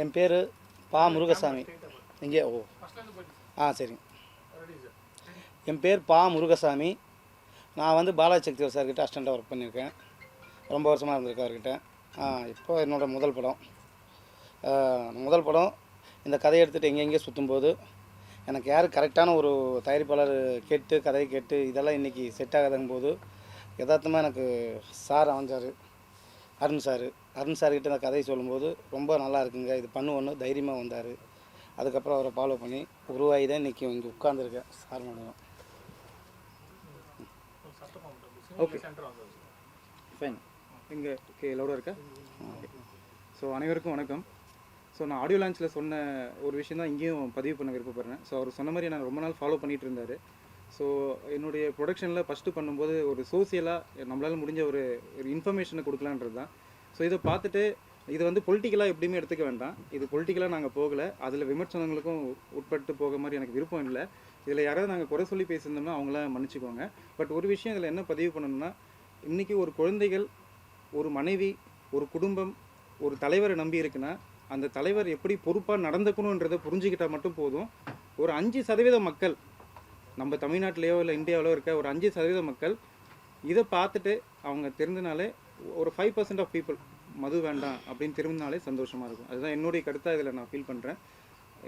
என் பேர் பா முருகசாமி. இங்கே சரிங்க. என் பேர் பா முருகசாமி. நான் வந்து பாலாஜி சக்தி சார்கிட்ட அசிஸ்டண்ட்டாக ஒர்க் பண்ணியிருக்கேன். ரொம்ப வருஷமாக இருந்திருக்கேன் அவர்கிட்ட. இப்போ என்னோடய முதல் படம் இந்த கதையை எடுத்துகிட்டு எங்கெங்கே சுற்றும்போது எனக்கு யார் கரெக்டான ஒரு தயாரிப்பாளர் கதையை கேட்டு இதெல்லாம் இன்றைக்கி செட் ஆகாதுங்கும் போது யதார்த்தமாக எனக்கு சார் அமைஞ்சார். அருண் சார்கிட்ட இந்த கதையை சொல்லும்போது ரொம்ப நல்லா இருக்குங்க, இது பண்ணுவோன்னு தைரியமாக வந்தார். அதுக்கப்புறம் அவரை ஃபாலோ பண்ணி உருவாகி தான் இன்றைக்கி இங்கே உட்காந்துருக்கேன் சார் மூலம். Okay fine. இங்கே லவுடாக இருக்கா? ஓகே. ஸோ அனைவருக்கும் வணக்கம். ஸோ நான் ஆடியோ லான்ச்சில் சொன்ன ஒரு விஷயம் தான் இங்கேயும் பதிவு பண்ண விருப்பப்படுறேன். ஸோ அவர் சொன்ன மாதிரி நான் ரொம்ப நாள் ஃபாலோ பண்ணிகிட்டு இருந்தார். ஸோ என்னுடைய ப்ரொடக்ஷனில் ஃபஸ்ட்டு பண்ணும்போது ஒரு சோசியலாக நம்மளால் முடிஞ்ச ஒரு இன்ஃபர்மேஷனை கொடுக்கலான்றது தான். ஸோ இதை பார்த்துட்டு இது வந்து பொலிட்டிக்கலாக எப்படியுமே எடுத்துக்க வேண்டாம். இது பொலிட்டிக்கலாக நாங்கள் போகலை, அதில் விமர்சனங்களுக்கும் உட்பட்டு போக மாதிரி எனக்கு விருப்பம் இல்லை. இதில் யாராவது நாங்கள் குறை சொல்லி பேசியிருந்தோம்னா அவங்களாம் மன்னிச்சுக்கோங்க. பட் ஒரு விஷயம் இதில் என்ன பதிவு பண்ணணும்னா, இன்றைக்கி ஒரு குழந்தைகள், ஒரு மனைவி, ஒரு குடும்பம், ஒரு தலைவரை நம்பி இருக்குன்னா அந்த தலைவர் எப்படி பொறுப்பாக நடந்துக்கணுன்றதை புரிஞ்சுக்கிட்டால் மட்டும் போதும். ஒரு 5% மக்கள் நம்ம தமிழ்நாட்டிலையோ இல்லை இந்தியாவிலோ இருக்க ஒரு 5% மக்கள் இதை பார்த்துட்டு அவங்க தெரிஞ்சனாலே, ஒரு 5% ஆஃப் பீப்புள் மது வேண்டாம் அப்படின்னு திரும்பினாலே சந்தோஷமாக இருக்கும். அதுதான் என்னுடைய கருத்தாக இதில் நான் ஃபீல் பண்ணுறேன்.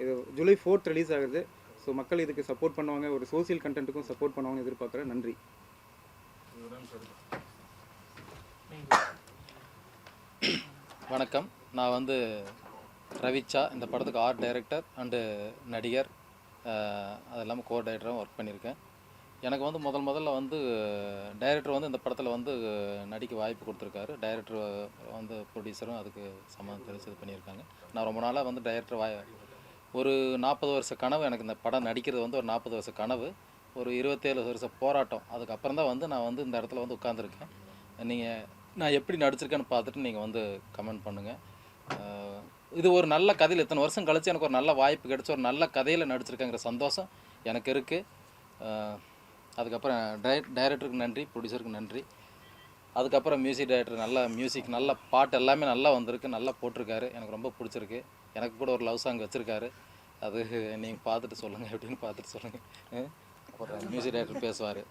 இது ஜூலை 4 ரிலீஸ் ஆகுது. ஸோ மக்கள் இதுக்கு சப்போர்ட் பண்ணுவாங்க, ஒரு சோசியல் கண்டென்ட்டுக்கும் சப்போர்ட் பண்ணுவாங்கன்னு எதிர்பார்க்குறேன். நன்றி. வணக்கம். நான் வந்து ரவிச்சா, இந்த படத்துக்கு ஆர்ட் டைரக்டர் அண்டு நடிகர், அது இல்லாமல் கோ டைரக்டராகவும் ஒர்க் பண்ணியிருக்கேன். எனக்கு வந்து முதல்ல வந்து டைரக்டர் வந்து இந்த படத்தில் வந்து நடிக்க வாய்ப்பு கொடுத்துருக்காரு. டைரக்டர் வந்து ப்ரொடியூசரும் அதுக்கு சம்மந்தம் தெரிஞ்சு இது பண்ணியிருக்காங்க. நான் ரொம்ப நாளாக வந்து டைரக்டர் ஒரு 40 வருஷ கனவு எனக்கு இந்த படம் நடிக்கிறது வந்து ஒரு 40 வருஷ கனவு, ஒரு 27 வருஷ போராட்டம். அதுக்கப்புறம் தான் வந்து நான் வந்து இந்த இடத்துல வந்து உட்காந்துருக்கேன். நீங்கள் நான் எப்படி நடிச்சிருக்கேன்னு பார்த்துட்டு நீங்கள் வந்து கமெண்ட் பண்ணுங்கள். இது ஒரு நல்ல கதையில் இத்தனை வருஷம் கழித்து எனக்கு ஒரு நல்ல வாய்ப்பு கிடச்சி ஒரு நல்ல கதையில் நடிச்சிருக்கேங்கிற சந்தோஷம் எனக்கு இருக்குது. அதுக்கப்புறம் டைரக்டருக்கு நன்றி, ப்ரொடியூசருக்கு நன்றி. அதுக்கப்புறம் மியூசிக் டைரக்டர் நல்ல மியூசிக், நல்ல பாட்டு எல்லாமே நல்லா வந்திருக்கு, நல்லா போட்டிருக்காரு. எனக்கு ரொம்ப பிடிச்சிருக்கு. எனக்கு கூட ஒரு லவ் சாங் வச்சுருக்காரு. அது நீங்கள் பார்த்துட்டு சொல்லுங்கள், எப்படின்னு பார்த்துட்டு சொல்லுங்கள். ஒரு மியூசிக் டைரக்டர் பேசுவார்.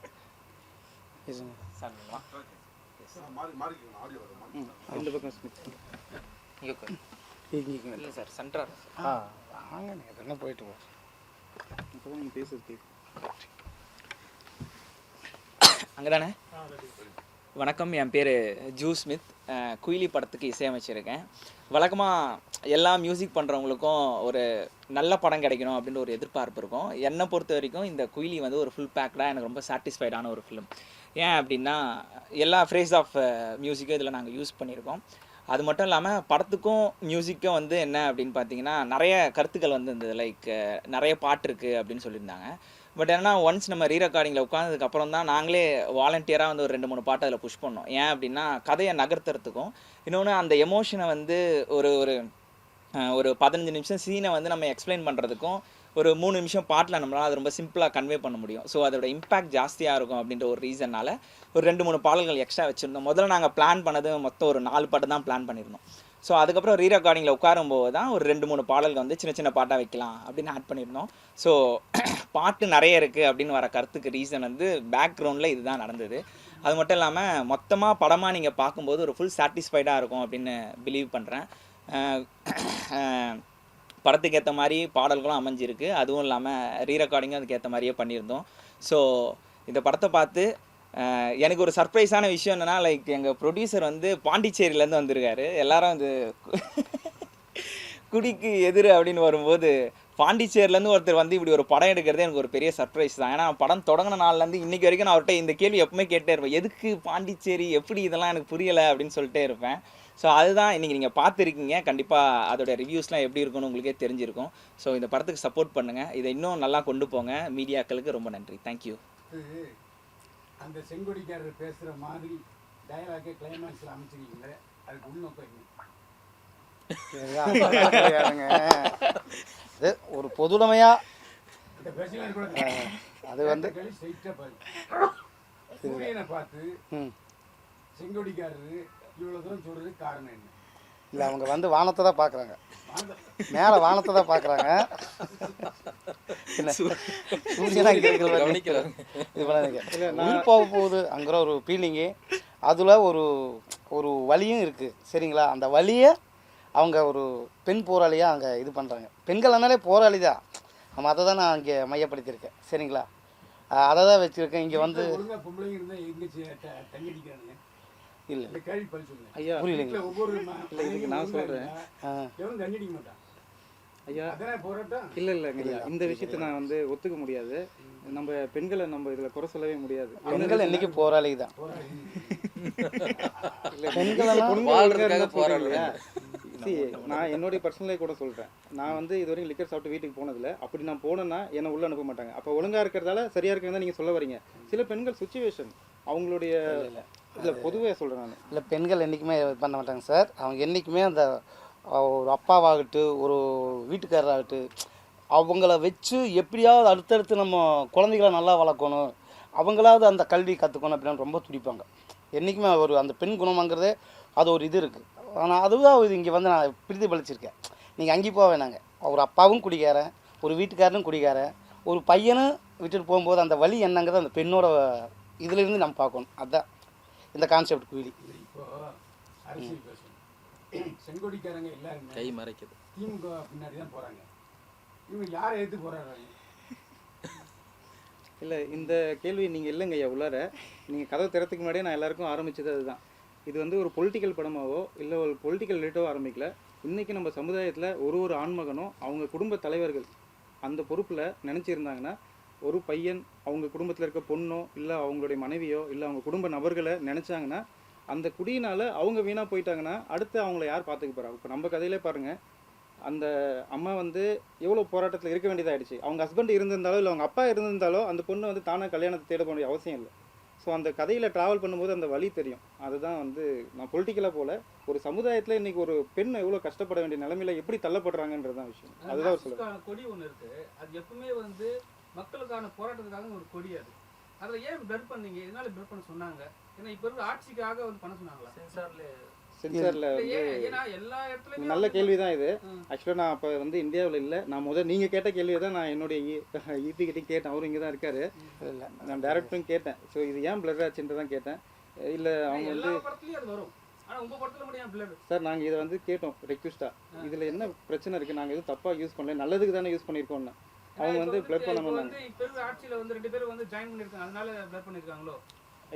இந்த பக்கம் இல்லை சார், சென்டர் வாங்க, நீங்கள் என்ன போயிட்டு போ. இப்போ தான் நீங்கள் பேசுறது அங்கே தானே. வணக்கம், என் பேர் ஜூ ஸ்மித். குயிலி படத்துக்கு இசையமைச்சிருக்கேன். வழக்கமாக எல்லா மியூசிக் பண்ணுறவங்களுக்கும் ஒரு நல்ல படம் கிடைக்கணும் அப்படின்ற ஒரு எதிர்பார்ப்பு இருக்கும். என்னை பொறுத்த வரைக்கும் இந்த குயிலி வந்து ஒரு ஃபுல் பேக்டாக எனக்கு ரொம்ப சாட்டிஸ்ஃபைடான ஒரு ஃபிலிம். ஏன் அப்படின்னா எல்லா ஃப்ரேஸ் ஆஃப் மியூசிக்கும் இதில் நாங்கள் யூஸ் பண்ணியிருக்கோம். அது மட்டும் இல்லாமல் படத்துக்கும் மியூசிக்கும் வந்து என்ன அப்படின்னு பார்த்தீங்கன்னா நிறைய கருத்துக்கள் வந்து இருந்தது. லைக் நிறைய பாட்டு இருக்குது அப்படின்னு சொல்லியிருந்தாங்க. பட் ஏன்னா ஒன்ஸ் நம்ம ரீரெக்கார்டிங்கில் உட்காந்ததுக்கப்புறம் தான் நாங்களே வாலண்டியராக வந்து ஒரு 2-3 பாட்டு அதில் புஷ் பண்ணோம். ஏன் அப்படின்னா கதையை நகர்த்துறதுக்கும், இன்னொன்று அந்த எமோஷனை வந்து ஒரு ஒரு 15 நிமிஷம் சீனை வந்து நம்ம எக்ஸ்பிளைன் பண்ணுறதுக்கும் ஒரு 3 நிமிஷம் பாட்டில் நம்மளால் அது ரொம்ப சிம்பிளாக கன்வே பண்ண முடியும். ஸோ அதோட இம்பேக்ட் ஜாஸ்தியாக இருக்கும் அப்படின்ற ஒரு ரீசன்னால் ஒரு 2-3 பாடல்கள் எக்ஸ்ட்ரா வச்சுருந்தோம். முதல்ல நாங்கள் பிளான் பண்ணது மொத்தம் ஒரு 4 பாட்டு தான் பிளான் பண்ணியிருந்தோம். ஸோ அதுக்கப்புறம் ரீரெக்கார்டிங்கில் உட்காரும்போது தான் ஒரு 2-3 பாடல்கள் வந்து சின்ன பாட்டாக வைக்கலாம் அப்படின்னு ஆட் பண்ணியிருந்தோம். ஸோ பாட்டு நிறைய இருக்குது அப்படின்னு வர கருத்துக்கு ரீசன் வந்து பேக்ரவுண்டில் இதுதான் நடந்தது. அது மட்டும் இல்லாமல் மொத்தமாக படமாக நீங்கள் பார்க்கும்போது ஒரு ஃபுல் சாட்டிஸ்ஃபைடாக இருக்கும் அப்படின்னு பிலீவ் பண்ணுறேன். படத்துக்கு ஏற்ற மாதிரி பாடல்களும் அமைஞ்சிருக்கு. அதுவும் இல்லாமல் ரீரெக்கார்டிங்கும் அதுக்கு ஏற்ற மாதிரியே பண்ணியிருந்தோம். ஸோ இந்த படத்தை பார்த்து எனக்கு ஒரு சர்ப்ரைஸான விஷயம் என்னென்னா, லைக் எங்கள் ப்ரொடியூசர் வந்து பாண்டிச்சேரியிலேருந்து வந்திருக்காரு. எல்லாரும் வந்து குடிக்கு எதிர் அப்படின்னு வரும்போது பாண்டிச்சேரியிலேருந்து ஒருத்தர் வந்து இப்படி ஒரு படம் எடுக்கிறதே எனக்கு ஒரு பெரிய சர்ப்ரைஸ் தான். ஏன்னா படம் தொடங்கின நாள்லேருந்து இன்றைக்கி வரைக்கும் நான் அவர்கிட்ட இந்த கேள்வி எப்பவுமே கேட்டே இருப்பேன், எதுக்கு பாண்டிச்சேரி, எப்படி, இதெல்லாம் எனக்கு புரியலை அப்படின்னு சொல்லிட்டே இருப்பேன். ஸோ அதுதான் இன்றைக்கி நீங்கள் பார்த்துருக்கீங்க. கண்டிப்பாக அதோட ரிவ்யூஸ்லாம் எப்படி இருக்குன்னு உங்களுக்கே தெரிஞ்சிருக்கும். ஸோ இந்த படத்துக்கு சப்போர்ட் பண்ணுங்கள், இதை இன்னும் நல்லா கொண்டு போங்க. மீடியாக்களுக்கு ரொம்ப நன்றி. தேங்க்யூ. அந்த செங்கொடிக்காரர் பேசுகிற மாதிரி டயலாக்கே கிளைமேக்ஸில் அமைச்சிருக்கீங்களே, அதுக்கு உள்நோக்கம் இது ஒரு பொதுமையாக அது வந்து சூரியனை பார்த்து செங்கொடிக்காரரு இவ்வளோ தூரம் சொல்கிறதுக்கு காரணம் என்ன? இல்லை அவங்க வந்து வானத்தை தான் பார்க்குறாங்க, மேலே வானத்தை தான் பார்க்குறாங்க. என்ன சூரியனா இங்கே இருக்கிற கவனிக்கிறாங்க. இது பண்ணாதீங்க. உயிர் போக போகுது அங்கிற ஒரு ஃபீலிங்கு, அதில் ஒரு ஒரு வலியும் இருக்குது சரிங்களா. அந்த வலியை அவங்க ஒரு பெண் போராளியாக அங்கே இது பண்ணுறாங்க. பெண்கள்னாலே போராளி தான், நம்ம அதை தான் நான் இங்கே மையப்படுத்தியிருக்கேன் சரிங்களா. அதை தான் வச்சுருக்கேன் இங்கே வந்து. ஒழுங்கா பொம்பளைங்க இருந்தால் எங்கே தண்ணி அடிக்கிறானுங்க? இல்லை இந்த கேள்வி பதில் சொல்லுங்க. ஐயா புரியலைங்க. வீட்டில் ஒவ்வொரு இல்லை இதுக்கு நான் சொல்கிறேன் எவனும் தண்ணி அடிக்க மாட்டான். ஐயா. அதானே போராட்டம். இல்லைங்க ஐயா, இந்த விஷயத்தை நான் வந்து ஒத்துக்க முடியாது. நம்ம பெண்களை நம்ம இதில் குறை சொல்லவே முடியாது. பெண்கள் இன்னைக்கு போராளி தான். வாழ்றதுக்காக போராடுறாங்க. நான் என்னுடைய பர்சனலே கூட சொல்கிறேன். நான் வந்து இது வரைக்கும் லிக்கர் சாப்பிட்டு வீட்டுக்கு போனதில்லை. அப்படி நான் போனேன்னா என்னை உள்ளே அனுப்ப மாட்டாங்க. அப்போ ஒழுங்காக இருக்கிறதால சரியாக இருக்கிறதா நீங்கள் சொல்ல வரீங்க. சில பெண்கள் சுச்சுவேஷன் அவங்களுடைய இதில் பொதுவாக சொல்கிறேன் நான். இல்லை பெண்கள் என்றைக்குமே இது பண்ண மாட்டாங்க சார். அவங்க என்றைக்குமே அந்த ஒரு அப்பாவாகட்டும் ஒரு வீட்டுக்காரராகட்டும் அவங்கள வச்சு எப்படியாவது அடுத்தடுத்து நம்ம குழந்தைகளை நல்லா வளர்க்கணும், அவங்களாவது அந்த கல்வி கற்றுக்கணும் அப்படின்னு ரொம்ப துடிப்பாங்க. என்றைக்குமே ஒரு அந்த பெண் குணமாங்கிறதே அது ஒரு இது இருக்குது. ஆனால் அதுதான் இது இங்கே வந்து நான் பிரதிபலிச்சிருக்கேன். நீங்கள் அங்கேயும் போக வேணாங்க, ஒரு அப்பாவும் குடிக்காரன், ஒரு வீட்டுக்காரனும் குடிக்காரன், ஒரு பையனும் விட்டுட்டு போகும்போது அந்த வழி என்னங்கிறத அந்த பெண்ணோட இதுலேருந்து நம்ம பார்க்கணும். அதுதான் இந்த கான்செப்ட் குயிலி. இப்போ அரசியல் பேசணும். செங்கோடிக்காரங்க எல்லாருமே கை மறைக்குது. திமுக பின்னாடி தான் போகிறாங்க. இவங்க யாரை எடுத்து போராடுறாங்க? இல்லை இந்த கேள்வி நீங்கள் இல்லைங்க ஐயா உள்ளார. நீங்கள் கதவை திறத்துக்கு முன்னாடியே நான் எல்லாருக்கும் ஆரம்பித்தது அதுதான். இது வந்து ஒரு பொலிட்டிக்கல் படமாவோ இல்லை ஒரு பொலிட்டிக்கல் ரிலேட்டவோ ஆரம்பிக்கல. இன்றைக்கி நம்ம சமுதாயத்தில் ஒரு ஆண்மகனும் அவங்க குடும்ப தலைவர்கள் அந்த பொறுப்பில் நினச்சிருந்தாங்கன்னா, ஒரு பையன் அவங்க குடும்பத்தில் இருக்க பொண்ணோ இல்லை அவங்களுடைய மனைவியோ இல்லை அவங்க குடும்ப நபர்களை நினச்சாங்கன்னா, அந்த குடியினால் அவங்க வீணாக போயிட்டாங்கன்னா அடுத்து அவங்கள யார் பார்த்துக்க போகிறா? இப்போ நம்ம கதையிலே பாருங்கள், அந்த அம்மா வந்து எவ்வளோ போராட்டத்தில் இருக்க வேண்டியதாகிடுச்சு. அவங்க ஹஸ்பண்ட் இருந்திருந்தாலோ இல்லை அவங்க அப்பா இருந்திருந்தாலோ அந்த பொண்ணு வந்து தானாக கல்யாணத்தை தேட வேண்டிய அவசியம் இல்லை. ஸோ அந்த கதையில் ட்ராவல் பண்ணும்போது அந்த வழி தெரியும். அதுதான் வந்து நான் பொலிட்டிக்கலாக போல ஒரு சமுதாயத்தில் இன்றைக்கி ஒரு பெண் எவ்வளோ கஷ்டப்பட வேண்டிய நிலைமையில எப்படி தள்ளப்படுறாங்கன்றது தான் விஷயம். அதுதான் அவர் சொல்லுவாங்க. நாட்டுக்கான கொடி ஒன்று இருக்கு, அது எப்பவுமே வந்து மக்களுக்கான போராட்டத்துக்காக ஒரு கொடி. அது அதில் ஏன் பிளட் பண்ணீங்க? எதனால பிளட் பண்ண சொன்னாங்க? ஏன்னா இப்போ இருக்கிற ஆட்சிக்காக வந்து பண்ண சொன்னாங்களா? சென்சாரில் வந்து ஏன்னா எல்லா இடத்துலையுமே நல்ல கேள்வி தான் இது. ஆக்சுவலாக நான் அப்போ வந்து இந்தியாவில் இல்லை. நான் நீங்கள் கேட்ட கேள்வியை தான் நான் என்னுடைய ஈபி கிட்டையும் கேட்டேன். அவரும் இங்கே தான் இருக்காரு. இல்லை நான் டேரக்டரும் கேட்டேன். ஸோ இது ஏன் பிளட் ஆச்சுன்ட்டு தான் கேட்டேன். இல்லை அவங்க எல்லா வந்து படத்துலயும் அது வரும், ஆனா உங்க படத்துல மட்டும் ஏன் பிளட்? சார் நாங்கள் இதை வந்து கேட்டோம் ரெக்வஸ்ட்டாக. இதில் என்ன பிரச்சனை இருக்குது, நாங்கள் எதுவும் தப்பாக யூஸ் பண்ணல, நல்லதுக்கு தானே யூஸ் பண்ணியிருக்கோம்னு. அவங்க வந்து பிளட் பண்ணணும். வந்து இப்போ இருக்கிற ஆட்சியில வந்து 2 பேரும் வந்து ஜாயின் பண்ணிருக்காங்க, அதனால பிளட் பண்ணிருக்காங்களோ?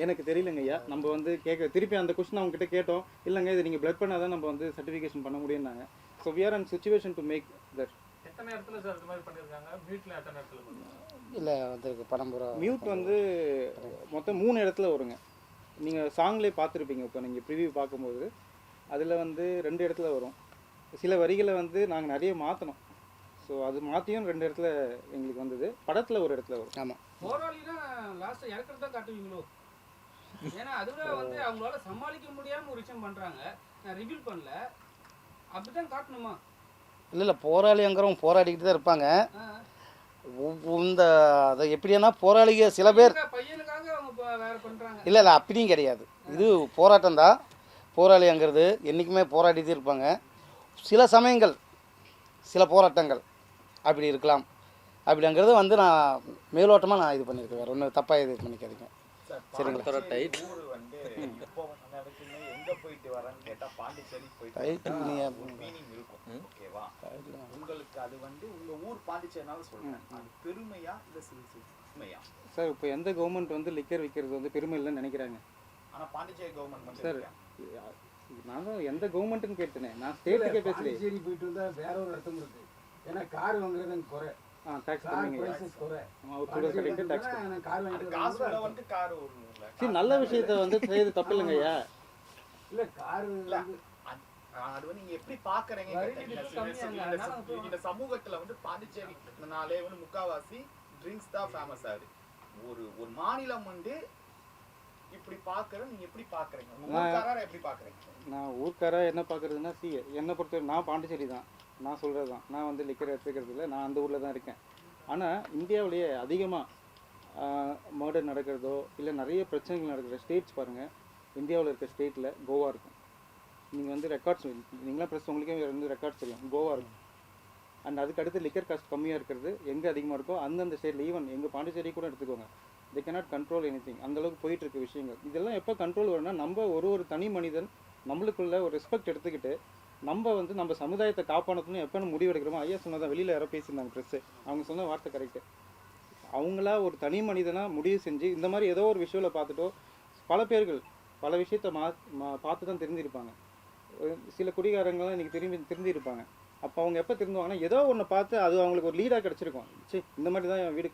எனக்கு தெரியலங்க ஐயா. நம்ம வந்து திருப்பி அந்த கொஸ்டின் அவங்க கிட்ட கேட்டோம். இல்லைங்க இது நீங்கள் பிளட் பண்ணாதான் நம்ம வந்து சர்டிஃபிகேஷன் பண்ண முடியும்னாங்க. So we are an situation to make that. எத்தனை இடத்துல சார் இது மாதிரி பண்ணிருக்காங்க? வீட்டில் எத்தனை இடத்துல பண்ணிருக்காங்க? இல்லை வந்துருக்கு படம் பூரா மியூட் வந்து மொத்தம் 3 இடத்துல வருங்க. நீங்கள் சாங்லேயே பார்த்துருப்பீங்க. இப்போ நீங்கள் ப்ரிவியூ பார்க்கும்போது அதில் வந்து 2 இடத்துல வரும். சில வரிகளை வந்து நாங்கள் நிறைய மாற்றினோம். ஸோ அது மாற்றியும் 2 இடத்துல எங்களுக்கு வந்தது. படத்தில் ஒரு இடத்துல வரும். ஆமாம். போராளினா லாஸ்ட்டாக இறக்குறது தான் காட்டுவீங்களோ? ஏன்னா அதுல வந்து அவங்களால சமாளிக்க முடியாம ஒரு விஷயம் பண்றாங்க, நான் ரிவீல் பண்ணல, அப்படிதான் காட்டணுமா? இல்லை போராளிங்கிறவங்க போராடிக்கிட்டு தான் இருப்பாங்க. இந்த அதை எப்படின்னா போராளிக சில பேர் பையனுக்காக அவங்க வேற பண்றாங்க. இல்லை அப்படியும் கிடையாது. இது போராட்டம் தான். போராளிங்கிறது என்றைக்குமே பண்ணிகிட்டே இருப்பாங்க. சில சமயங்கள் சில போராட்டங்கள் அப்படி இருக்கலாம். அப்படிங்கிறது வந்து நான் மேலோட்டமாக நான் இது பண்ணியிருக்கேன். வேறு ஒன்றும் தப்பாக இது பண்ணிக்காதீங்க சரிங்களா. டைட் வந்து இப்போ வரைக்குமே எங்க போயிட்டு வரேன்னு கேட்டா பாண்டிச்சேரி போயிட்டு டைட் மீனிங் இருக்கும். ஓகேவா? உங்களுக்கு அது வந்து உங்க ஊர் பாண்டிச்சேரினால சொல்றேன். அது பெருமையா இல்ல சிறுமையா? சார் இப்போ எந்த கவர்மெண்ட் வந்து லிக்கர் விற்கிறது வந்து பெருமை இல்லைன்னு நினைக்கிறாங்க. ஆனா பாண்டிச்சேரி கவர்மெண்ட் சார் நான் தான் எந்த கவர்மெண்ட்டுன்னு கேட்டேனே, நான் ஸ்டேட்டுக்கே பேசலையே. பாண்டிச்சேரி போயிட்டு வந்தா வேற ஒரு அர்த்தம் இருக்கு. ஏன்னா கார் வாங்குறது எனக்கு குறை, டாக்ஸ் கார் பண்ணுவீங்க. பிரைசஸ் குறை. அவர் சொல்கிறது கரெக்டாக டாக்ஸ். நான் கார் வாங்கிட்டு காசு வரேன். வந்து கார் ஒரு சரி நல்ல விஷயத்த வந்து செய்யறது தப்பு இல்லைங்க ஐயா. இல்ல கார் அது வந்து நீங்க எப்படி பாக்குறீங்க? இந்த சமூகத்துல வந்து பாண்டிச்சேரினாலே வந்து முக்காவாசி ட்ரிங்க்ஸ் தான் ஃபேமஸ் ஆகுது. ஒரு மாநிலம் வந்து இப்படி பாக்குறது நீங்க எப்படி பாக்குறீங்க? ஊர்க்காரரை எப்படி பாக்குறீங்க? நான் ஊர்க்காரா என்ன பார்க்குறதுன்னா என்னை பொறுத்தவரை நான் பாண்டிச்சேரி தான். நான் சொல்கிறது தான். நான் வந்து லிக்கர் எடுத்துக்கிறது இல்லை. நான் அந்த ஊரில் தான் இருக்கேன். ஆனால் இந்தியாவிலேயே அதிகமாக மர்டர் நடக்கிறதோ இல்லை நிறைய பிரச்சனைகள் நடக்கிற ஸ்டேட்ஸ் பாருங்கள். இந்தியாவில் இருக்க ஸ்டேட்டில் கோவா இருக்கும். நீங்கள் வந்து ரெக்கார்ட்ஸ் நீங்களாம் ப்ளஸ் உங்களுக்கே வந்து ரெக்கார்ட்ஸ் தெரியும் கோவா இருக்கும். அண்ட் அதுக்கு அடுத்து லிக்கர் காஸ்ட் கம்மியாக இருக்கிறது எங்கே அதிகமாக இருக்கோ அந்தந்த ஸ்டேட்டில் ஈவன் எங்கள் பாண்டிச்சேரி கூட எடுத்துக்கோங்க, they cannot control any thing. அந்தளவுக்கு போயிட்டு இருக்க விஷயங்கள் இதெல்லாம் எப்போ கண்ட்ரோல் வரும்னா நம்ம ஒரு தனி மனிதன் நம்மளுக்குள்ள ஒரு ரெஸ்பெக்ட் எடுத்துக்கிட்டு நம்ம வந்து நம்ம சமுதாயத்தை காப்பாற்றணும்னு எப்போ முடிவெடுக்கிறோமோ. ஐயா சொன்னதான் வெளியில் யாரோ பேசியிருந்தாங்க ப்ரெஸ்ஸு, அவங்க சொன்ன வார்த்தை கரெக்டு. அவங்களா ஒரு தனி மனிதனாக முடிவு செஞ்சு இந்த மாதிரி ஏதோ ஒரு விஷயத்தில் பார்த்துட்டோ பல பேர்கள் பல விஷயத்த பார்த்து தான் தெரிஞ்சிருப்பாங்க. சில குடிகாரங்களாம் இன்றைக்கி திருந்திருப்பாங்க. அப்போ அவங்க எப்போ திருந்துவாங்கன்னா ஏதோ ஒன்று பார்த்து அது அவங்களுக்கு ஒரு லீடாக கிடச்சிருக்கும். சரி இந்த மாதிரி தான் என் வீடு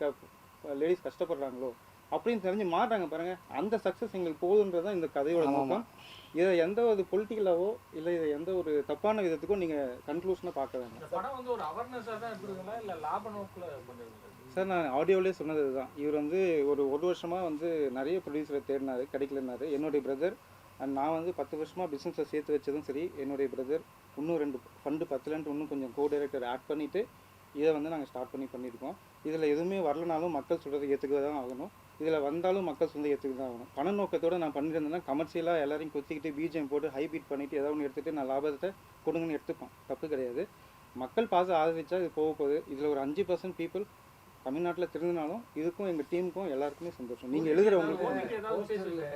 லேடிஸ் கஷ்டப்படுறாங்களோ அப்படின்னு தெரிஞ்சு மாட்டாங்க பாருங்கள். அந்த சக்ஸஸ் எங்களுக்கு போகுதுன்றது தான் இந்த கதையோட நோக்கம். இதை எந்த ஒரு பொலிட்டிக்கலாவோ இல்லை இதை எந்த ஒரு தப்பான விதத்துக்கும் நீங்கள் கன்க்ளூஷனாக பார்க்க வேண்டாம். இந்த படம் வந்து ஒரு அவேர்னஸாக தான் இருக்குதுங்களா இல்லை லாப நோக்கில் பண்ணிருக்கீங்களா? சார் நான் ஆடியோவிலே சொன்னது தான். இவர் வந்து ஒரு வருஷமாக வந்து நிறைய ப்ரொடியூசரை தேடினார், கிடைக்கலனாரு. என்னுடைய பிரதர் அண்ட் நான் வந்து 10 வருஷமாக பிஸ்னஸை சேர்த்து வச்சதும் சரி, என்னுடைய பிரதர் இன்னும் 2 ஃபண்டு பத்தலன்ட்டு இன்னும் கொஞ்சம் கோ டைரக்டர் ஆட் பண்ணிவிட்டு இதை வந்து நாங்கள் ஸ்டார்ட் பண்ணியிருக்கோம். இதில் எதுவுமே வரலனாலும் மக்கள் சொல்கிறத ஏற்றுக்க தான் ஆகணும். இதில் வந்தாலும் மக்கள் சொந்த ஏற்றுக்க தான் ஆகணும். பண நோக்கத்தோடு நான் பண்ணியிருந்தேன்னா கமர்ஷியலாக எல்லாரையும் கொத்திக்கிட்டு பிஜிஎம் போட்டு ஹை பீட் பண்ணிவிட்டு ஏதாவது ஒன்று எடுத்துகிட்டு நான் லாபத்தை கொடுங்கன்னு எடுத்துப்போம், தப்பு கிடையாது. மக்கள் பார்த்து ஆதரிச்சா இது போக போகுது. இதில் ஒரு 5% பீப்புள் தமிழ்நாட்டில் திருந்தினாலும் இதுக்கும் எங்கள் டீமுக்கும் எல்லாருக்குமே சந்தோஷம். நீங்கள் எழுதுகிறவங்களுக்கும் இல்லை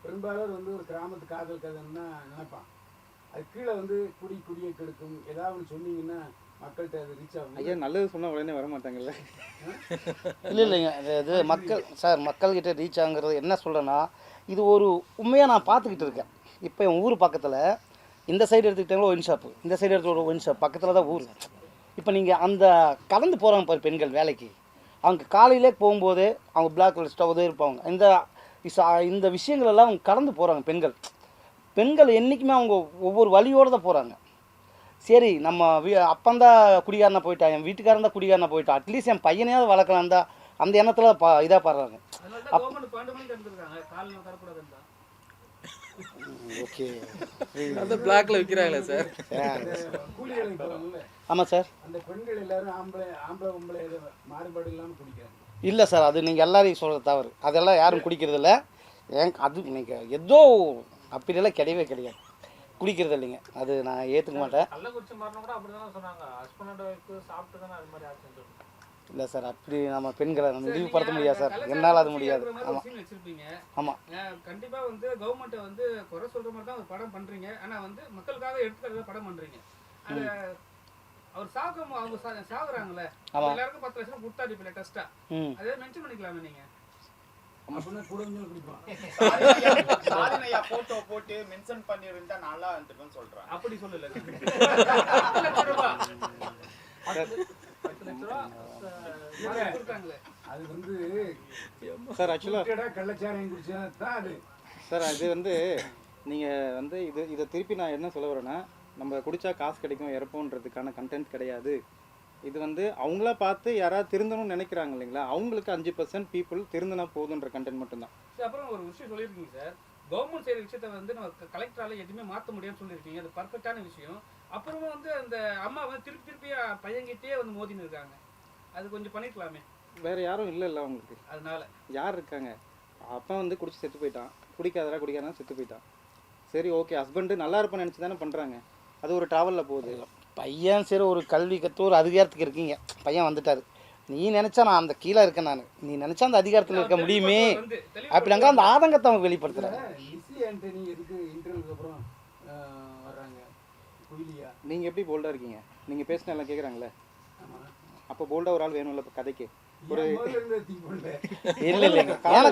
பெரும்பாலும் வந்து ஒரு கிராமத்து காதல் கதைன்னா நினைப்பான். அது கீழே வந்து குடியை கெடுக்கும் ஏதாவது சொன்னீங்கன்னா மக்கள்கிட்ட அது ரீச் ஆகும். ஐயா நல்லது சொன்னால் உடனே வர மாட்டாங்கல்ல? இல்லைங்க, இது மக்கள் சார் மக்கள்கிட்ட ரீச் ஆகுங்கிறது என்ன சொல்கிறேன்னா, இது ஒரு உண்மையாக நான் பார்த்துக்கிட்டு இருக்கேன். இப்போ என் ஊர் பக்கத்தில் இந்த சைடு எடுத்துக்கிட்டாங்களோ ஒயின் ஷாப்பு, இந்த சைடு எடுத்துக்கிட்ட ஒயின் ஷாப் பக்கத்தில் தான் ஊர். இப்போ நீங்கள் அந்த கலந்து போகிறாங்க பாரு பெண்கள் வேலைக்கு, அவங்க காலையிலே போகும்போது அவங்க பிளாக் லிஸ்ட்டாக உதவி இருப்பாங்க. இந்த விஷயங்கள் எல்லாம் அவங்க கடந்து போகிறாங்க. பெண்கள் என்றைக்குமே அவங்க ஒவ்வொரு வழியோடு தான் போகிறாங்க. சரி நம்ம அப்பந்தான் குடிகாரனா போயிட்டான், என் வீட்டுக்காரன் தான் குடிகாரனா போயிட்டான், அட்லீஸ்ட் என் பையனையாவது வளர்க்கலாம் தான் அந்த எண்ணத்தில் இதாக பாடுறாங்க. ஓகே அந்த பிளாக்ல விற்கிறாங்களே சார். ஆமாம் சார். அந்த பெண்கள் எல்லாரும் ஆம்பளை மாறுபாடு இல்லாமல் குடிக்கிறாங்க. இல்லை சார், அது நீங்கள் எல்லாரையும் சொல்கிறது தவறு. அதெல்லாம் யாரும் குடிக்கிறதில்ல. அது நீங்கள் ஏதோ அப்படியெல்லாம் கிடையவே கிடையாது, குடிக்கிறது இல்லைங்க. அது நான் ஏற்றுக்க மாட்டேன். கள்ளக்குறிச்சி மரணம் கூட அப்படி தானே சொன்னாங்க, ஹஸ்பண்ட் ஒய்ஃப் சாப்பிட்டு தானே அது மாதிரி ஆச்சுன்னு சொல்லுங்க. இல்லை சார், அப்படி நம்ம பெண்களை நம்ம இழிவுபடுத்த முடியாது சார், என்னால் அது முடியாது. ஆமாம் ஆமாம். கண்டிப்பாக வந்து கவர்மெண்ட்டை வந்து குறை சொல்கிற மாதிரி தான் ஒரு படம் பண்ணுறீங்க. ஆனால் வந்து மக்களுக்காக எடுத்துக்கிறத படம் பண்ணுறீங்க. அது அவர் அவங்க சாகுறாங்களே, எல்லாருக்கும் 10 லட்சம் கொடுத்தாரு இப்போ லேட்டஸ்டா, அதே மென்ஷன் பண்ணிக்கலாமே நீங்கள். அப்படின்னா கூட குடிப்பான். சாதனையா போட்டோ போட்டு மென்ஷன் பண்ணியிருந்தா நல்லா இருந்துட்டுன்னு சொல்றாங்க. அப்படி சொல்லல. அது வந்து சார் ஆக்சுவலாக கள்ளச்சாராயம் குடிச்சா தான் அது சார். அது வந்து நீங்கள் வந்து இதை திருப்பி நான் என்ன சொல்ல வரேன்னா, நம்ம குடித்தா காசு கிடைக்கும் இறப்போன்றதுக்கான கண்டென்ட் கிடையாது. இது வந்து அவங்களா பார்த்து யாராவது திருந்தணும்னு நினைக்கிறாங்க இல்லைங்களா, அவங்களுக்கு 5% பீப்புள் திருந்தினா போதுன்ற கண்டென்ட் மட்டும்தான். அப்புறம் ஒரு விஷயம் சொல்லியிருக்கீங்க சார், கவர்மெண்ட் செய்கிற விஷயத்த வந்து நம்ம கலெக்டரால் எதுவுமே மாற்ற முடியாதுன்னு சொல்லியிருக்கீங்க. அது பர்ஃபெக்டான விஷயம். அப்புறமா வந்து அந்த அம்மா வந்து திருப்பி பையன்கிட்டே வந்து மோதின்னு இருக்காங்க, அது கொஞ்சம் பண்ணிக்கலாமே. வேற யாரும் இல்லை அவங்களுக்கு. அதனால யார் இருக்காங்க? அப்பா வந்து குடிச்சு செத்து போயிட்டான், குடிக்காதரா செத்து போயிட்டான். சரி ஓகே, ஹஸ்பண்டு நல்லா இருப்பான்னு நினச்சி தானே பண்ணுறாங்க. அது ஒரு ட்ராவலில் போகுது. பையன் சரி ஒரு கல்வி கற்று ஒரு அதிகாரத்துக்கு இருக்கீங்க, பையன் வந்துட்டார். நீ நினச்சா நான் அந்த கீழே இருக்கேன், நீ நினச்சா அந்த அதிகாரத்தில் இருக்க முடியுமே அப்படின்னாங்க. அந்த ஆதங்கத்தை அவங்க வெளிப்படுத்துகிறாங்க. நீங்கள் எப்படி போல்டாக இருக்கீங்க? நீங்கள் பேசின எல்லாம் கேட்குறாங்களே, அப்போ போல்டாக ஒரு ஆள் வேணும்ல இப்போ கதைக்கு. ஒரு இல்லைங்க, ஏன்னா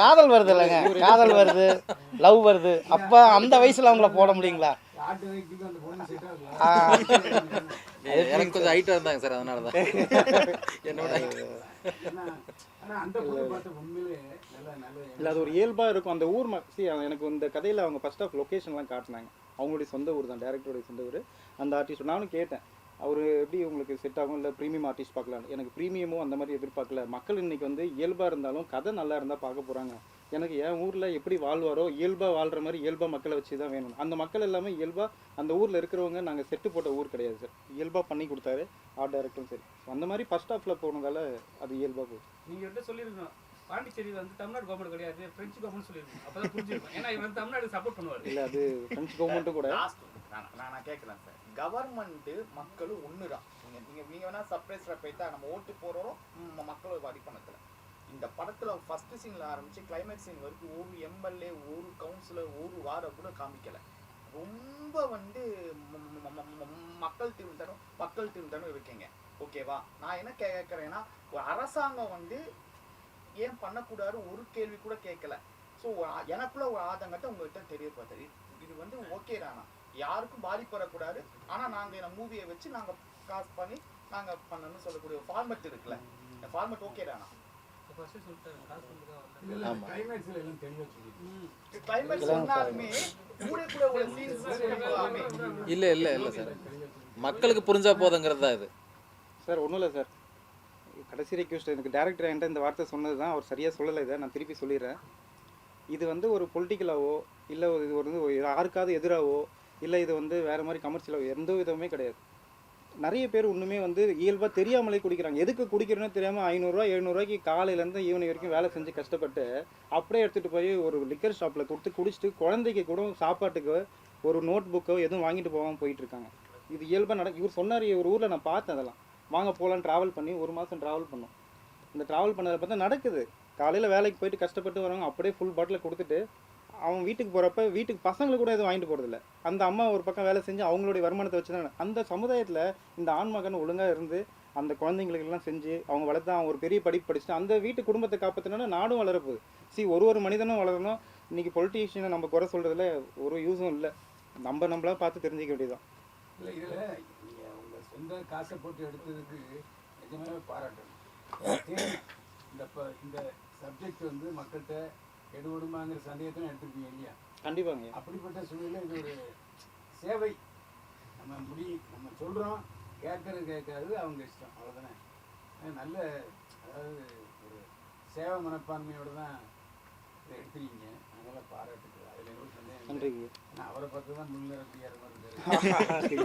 காதல் வருது இல்லைங்க, காதல் வருது, லவ் வருது. அப்போ அந்த வயசில் அவங்கள போட முடியுங்களா? எனக்கு கொஞ்சம் ஹைட்டாக இருந்தாங்க சார், அதனால தான் என்னோட இல்லை அது ஒரு இயல்பாக இருக்கும் அந்த ஊர். எனக்கு இந்த கதையில் அவங்க ஃபர்ஸ்ட் ஆஃப் லொக்கேஷன்லாம் காட்டினாங்க. அவங்களுடைய சொந்த ஊர் தான், டேரக்டருடைய சொந்த ஊர். அந்த ஆர்டிஸ்ட் நானும் கேட்டேன், அவர் எப்படி உங்களுக்கு செட் ஆகும், இல்லை ப்ரீமியம் ஆர்டிஸ்ட் பார்க்கலாம். எனக்கு ப்ரீமியமும் அந்த மாதிரி எதிர்பார்க்கல. மக்கள் இன்றைக்கி வந்து இயல்பாக இருந்தாலும் கதை நல்லா இருந்தால் பார்க்க போகிறாங்க. எனக்கு என் ஊரில் எப்படி வாழ்வாரோ இயல்பாக வாழ்கிற மாதிரி இயல்பாக மக்களை வச்சு தான் வேணும். அந்த மக்கள் எல்லாமே இயல்பாக அந்த ஊரில் இருக்கிறவங்க, நாங்கள் செட்டு போட்ட ஊர் கிடையாது சார், இயல்பாக பண்ணி கொடுத்தாரு ஆர்ட் டைரக்டரும் சரி. அந்த மாதிரி ஃபர்ஸ்ட் ஆஃபில் போனதால அது இயல்பாக போகுது. நீங்கள் சொல்லியிருக்கோம் பாண்டிச்சேரி வந்து தமிழ்நாடு கவர்மெண்ட் கிடையாது, பிரெஞ்சு கவர்மெண்ட் சொல்லியிருக்கோம். அப்பதான் புரிஞ்சிருக்கும். ஏன்னா இவர் வந்து தமிழ்நாடு சப்போர்ட் பண்ணுவார். இல்லை அது ஃப்ரெஞ்ச் கவர்மெண்ட்டும் கூட நான் கேட்கலாம் சார். கவர்மெண்ட் மக்களும் ஒண்ணுதான். நீங்க வேணா சர்ப்ரைஸ்ல போயிட்டா நம்ம ஓட்டு போறோம் மக்கள் அடிப்பணத்துல. இந்த படத்துல ஃபர்ஸ்ட் சீன்ல ஆரம்பிச்சு கிளைமேக்ஸ் சீன் வரைக்கும் ஒரு எம்எல்ஏ, ஒரு கவுன்சிலர், ஒரு வாரம் கூட காமிக்கல. ரொம்ப வந்து மக்கள் திருந்தனும் இருக்கீங்க. ஓகேவா? நான் என்ன கேட்கறேன்னா, ஒரு அரசாங்கம் வந்து ஏன் பண்ணக்கூடாது ஒரு கேள்வி கூட கேட்கல. ஸோ எனக்குள்ள ஒரு ஆதங்கத்தை உங்ககிட்ட தெரியப்படுது. இது வந்து ஓகே தானா, யாருக்கும் பாதிப்பு வரக்கூடாது, ஆனா நாங்க இந்த மூவியை வச்சு நாங்க காசு பண்ணி நாங்க பண்ணணும்னு சொல்லக்கூடிய ஃபார்மட் இருக்குல்ல, இந்த ஃபார்மட் ஓகே தானா? கிளைமேக்ஸ் சொன்னாலுமே கூட ஒரு சீன்ஸ் இல்லை இல்லை இல்லை சார், மக்களுக்கு புரிஞ்சா போதுங்கிறது தான் இது. சார் ஒன்றும் இல்லை சார், கடைசி ரெக்வஸ்ட், எனக்கு டேரக்டர் என்கிட்ட இந்த வார்த்தை சொன்னது தான், அவர் சரியாக சொல்லலை. இதை நான் திருப்பி சொல்லிடுறேன். இது வந்து ஒரு பொலிட்டிக்கலாவோ இல்லை இது ஒரு யாருக்காவது எதிராகவோ இல்லை இது வந்து வேறு மாதிரி கமர்ஷியலாவோ எந்த விதமே கிடையாது. நிறைய பேர் இன்னுமே வந்து இயல்பாக தெரியாமலே குடிக்கிறாங்க. எதுக்கு குடிக்கிறோன்னு தெரியாமல் 500 700 காலையிலேருந்து ஈவினிங் வரைக்கும் வேலை செஞ்சு கஷ்டப்பட்டு அப்படியே எடுத்துகிட்டு போய் ஒரு லிக்கர் ஷாப்பில் கொடுத்து குடிச்சிட்டு குழந்தைக்கு கூட சாப்பாட்டுக்கு ஒரு நோட் புக்கோ எதுவும் வாங்கிட்டு போகாமல் போயிட்டுருக்காங்க. இது இயல்பாக இவர் சொன்னார், ஒரு ஊரில் நான் பார்த்தேன். அதெல்லாம் வாங்க போகலான்னு ட்ராவல் பண்ணி 1 மாதம் ட்ராவல் பண்ணோம். இந்த ட்ராவல் பண்ணதை பார்த்தா நடக்குது. காலையில் வேலைக்கு போயிட்டு கஷ்டப்பட்டு வரவங்க அப்படியே ஃபுல் பாட்டில் கொடுத்துட்டு அவன் வீட்டுக்கு போகிறப்ப வீட்டுக்கு பசங்களுக்கு கூட எதுவும் வாங்கிட்டு போகிறதில்ல. அந்த அம்மா ஒரு பக்கம் வேலை செஞ்சு அவங்களுடைய வருமானத்தை வச்சு தான் அந்த சமுதாயத்தில் இந்த ஆண்மகன் ஒழுங்காக இருந்து அந்த குழந்தைங்களுக்கெல்லாம் செஞ்சு அவங்க வளர்த்து அவன் ஒரு பெரிய படிப்பு படிச்சுட்டு அந்த வீட்டு குடும்பத்தை காப்பாற்றினா நாடும் வளரப்போகுது. ஒரு மனிதனும் வளரணும். இன்றைக்கி பொலிட்டீஷியனை நம்ம குறை சொல்கிறதுல ஒரு யூஸும் இல்லை. நம்மளாக பார்த்து தெரிஞ்சிக்க வேண்டியதுதான். இல்லை, இதில் நீங்கள் உங்கள் சொந்த காசை போட்டு எடுத்ததுக்கு நிஜமாவே பாராட்டணும். இந்த சப்ஜெக்ட் வந்து மக்கள்கிட்ட எடுபடுமாங்கிற சந்தேகத்தை எடுத்துருக்கீங்க இல்லையா? கண்டிப்பாங்க. அப்படிப்பட்ட சூழ்நிலை இது ஒரு சேவை. நம்ம சொல்கிறோம், கேட்காது அவங்க இஷ்டம், அவ்வளோதானே. நல்ல, அதாவது ஒரு சேவை மனப்பான்மையோடு தான் இதை எடுத்துருக்கீங்க. அதனால் பாராட்டுக்கு அதில் எங்களுக்கு சந்தேகம். நன்றிங்க. ஆனால் அவரை பார்த்து தான் முன்னிறப்பியார் மாதிரி நன்றி.